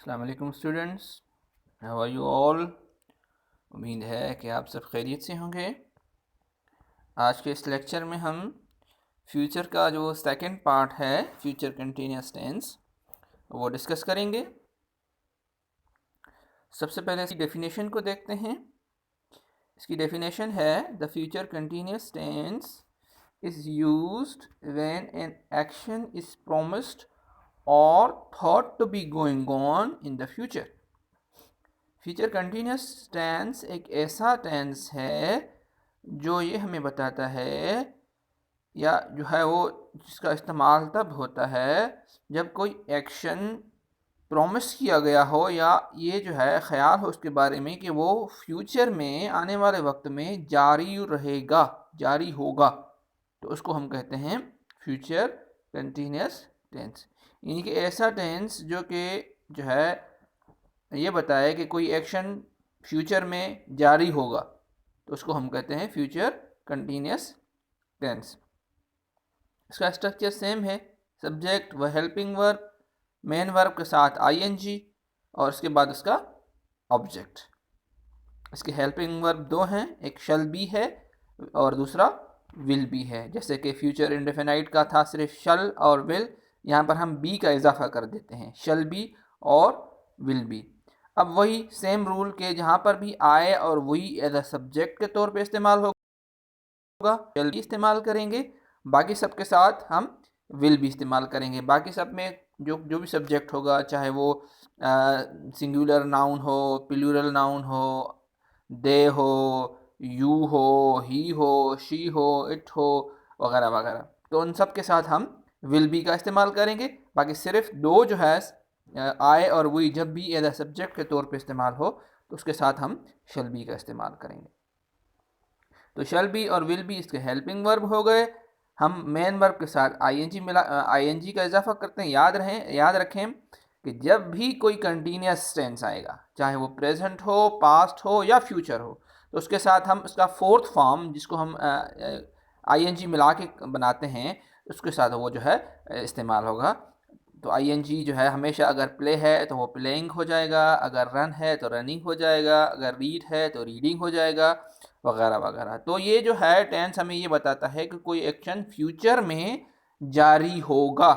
अस्सलाम वालेकुम students, how are you all. उम्मीद है कि आप सब खैरियत से होंगे। आज के इस लेक्चर में हम फ्यूचर का जो सेकंड पार्ट है, फ्यूचर कंटिन्यूअस टेंस, वो डिस्कस करेंगे। सबसे पहले इसकी डेफिनेशन को देखते हैं। इसकी डेफिनेशन है the future continuous tense is used when an action is promised और thought to be going on in the future. Future continuous tense एक ऐसा टेंस है जो ये हमें बताता है या जो है वो जिसका इस्तेमाल तब होता है जब कोई एक्शन प्रॉमिस किया गया हो या ये जो है ख्याल हो उसके बारे में कि वो फ्यूचर में आने वाले वक्त में जारी रहेगा, जारी होगा, तो उसको हम कहते हैं फ्यूचर कंटिन्यूस टेंस। यानी कि ऐसा टेंस जो कि जो है ये बताए कि कोई एक्शन फ्यूचर में जारी होगा, तो उसको हम कहते हैं फ्यूचर कंटिन्यूअस टेंस। इसका स्ट्रक्चर सेम है, सब्जेक्ट व हेल्पिंग वर्ब, मेन वर्ब के साथ आईएनजी और उसके बाद उसका ऑब्जेक्ट। इसके हेल्पिंग वर्ब दो हैं, एक शल बी है और दूसरा विल बी है। जैसे कि फ्यूचर इंडेफिनाइट का था सिर्फ शल और विल, यहाँ पर हम बी का इजाफा कर देते हैं, शल बी और विल बी। अब वही सेम रूल के जहाँ पर भी आए और वही एज अ सब्जेक्ट के तौर पे इस्तेमाल होगा, शल भी इस्तेमाल करेंगे, बाकी सब के साथ हम विल भी इस्तेमाल करेंगे। बाकी सब में जो भी सब्जेक्ट होगा, चाहे वो सिंगुलर नाउन हो, प्लूरल नाउन हो, दे हो, यू हो, ही हो, शी हो, इट हो, वगैरह वगैरह, तो उन सब के साथ हम विल बी का इस्तेमाल करेंगे। बाकी सिर्फ दो जो है आए और वही जब भी एज अ सब्जेक्ट के तौर पे इस्तेमाल हो तो उसके साथ हम शल बी का इस्तेमाल करेंगे। तो शल बी और विल बी इसके हेल्पिंग वर्ब हो गए। हम मेन वर्ब के साथ आईएनजी का इजाफा करते हैं। याद रखें कि जब भी कोई कंटिन्यूअस टेंस आएगा, चाहे वो प्रेजेंट हो, पास्ट हो या फ्यूचर हो, तो उसके साथ हम उसका फोर्थ फॉर्म जिसको हम आईएनजी मिला के बनाते हैं, उसके साथ वो जो है इस्तेमाल होगा। तो आईएनजी जो है हमेशा अगर प्ले है तो वो प्लेइंग हो जाएगा, अगर रन है तो रनिंग हो जाएगा, अगर रीड है तो रीडिंग हो जाएगा, वगैरह वगैरह। तो ये जो है टेंस हमें ये बताता है कि कोई एक्शन फ्यूचर में जारी होगा।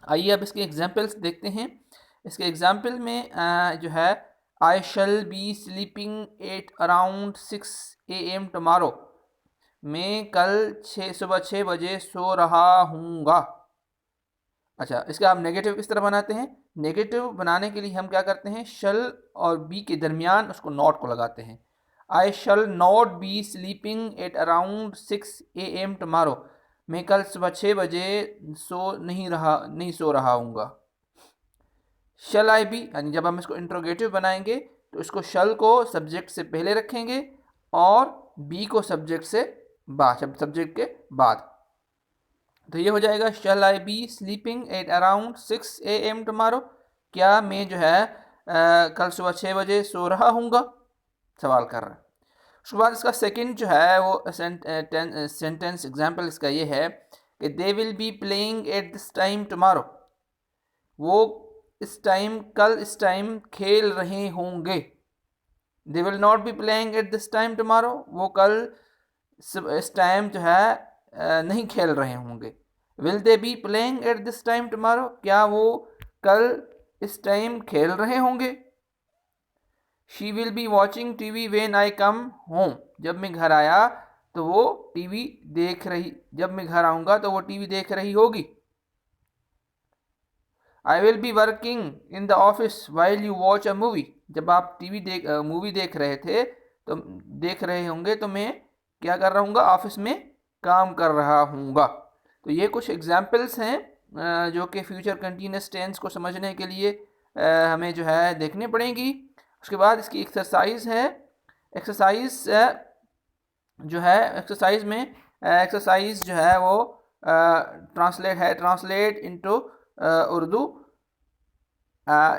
आइए अब इसके एग्जाम्पल्स देखते हैं। इसके एग्जाम्पल में जो है I shall be sleeping at around 6 AM tomorrow, मैं कल सुबह 6 बजे सो रहा हूँगा। अच्छा, इसका आप नेगेटिव किस तरह बनाते हैं? नेगेटिव बनाने के लिए हम क्या करते हैं, शल और बी के दरमियान उसको नॉट को लगाते हैं। I shall not be sleeping at around 6 AM tomorrow, मैं कल सुबह 6 बजे नहीं सो रहा हूँगा। शल आई बी, यानी जब हम इसको इंट्रोगेटिव बनाएंगे तो इसको शल को सब्जेक्ट से पहले रखेंगे और बी को सब्जेक्ट के बाद। तो ये हो जाएगा shall I be sleeping at around 6 AM tomorrow, क्या मैं जो है कल सुबह 6 बजे सो रहा हूँगा, सवाल कर रहा है। उसके बाद इसका सेकंड जो है वो सेंटेंस एग्जांपल इसका ये है कि they will be playing at this time tomorrow, वो कल इस टाइम खेल रहे होंगे। They will not be playing at this time tomorrow, वो कल इस टाइम जो है नहीं खेल रहे होंगे। Will they be playing at this time tomorrow, क्या वो कल इस टाइम खेल रहे होंगे। She will be watching TV when I come home, जब मैं घर आया तो वो टीवी देख रही जब मैं घर आऊँगा तो वो टीवी देख रही होगी। I will be working in the office while you watch a movie, जब आप मूवी देख रहे थे तो देख रहे होंगे तो मैं क्या कर रहा हूँगा, ऑफिस में काम कर रहा हूँगा। तो ये कुछ एग्जाम्पल्स हैं जो कि फ्यूचर कंटिन्यूस टेंस को समझने के लिए हमें जो है देखने पड़ेंगी। उसके बाद इसकी एक्सरसाइज है। एक्सरसाइज जो है एक्सरसाइज जो है वो ट्रांसलेट इनटू उर्दू।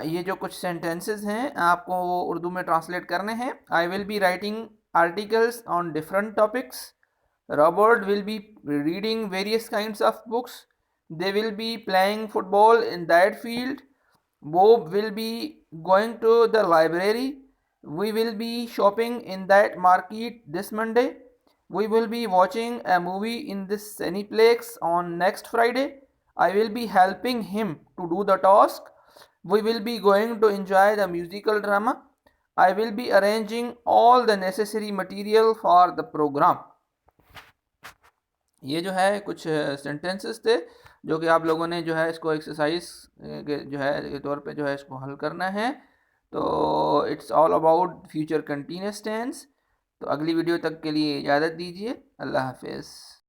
ये जो कुछ सेंटेंसेस हैं आपको वो उर्दू में ट्रांसलेट करने हैं। I will be writing articles on different topics, Robert will be reading various kinds of books, they will be playing football in that field, Bob will be going to the library. We will be shopping in that market this Monday. We will be watching a movie in this Cineplex on next Friday. I will be helping him to do the task. We will be going to enjoy the musical drama. I will be arranging all the necessary material for the program. ये जो है कुछ sentences थे जो कि आप लोगों ने जो है इसको एक्सरसाइज के जो है के तौर पे जो है इसको हल करना है। तो it's all about future continuous tense. तो अगली वीडियो तक के लिए इजाज़त दीजिए। अल्लाह हाफिज़।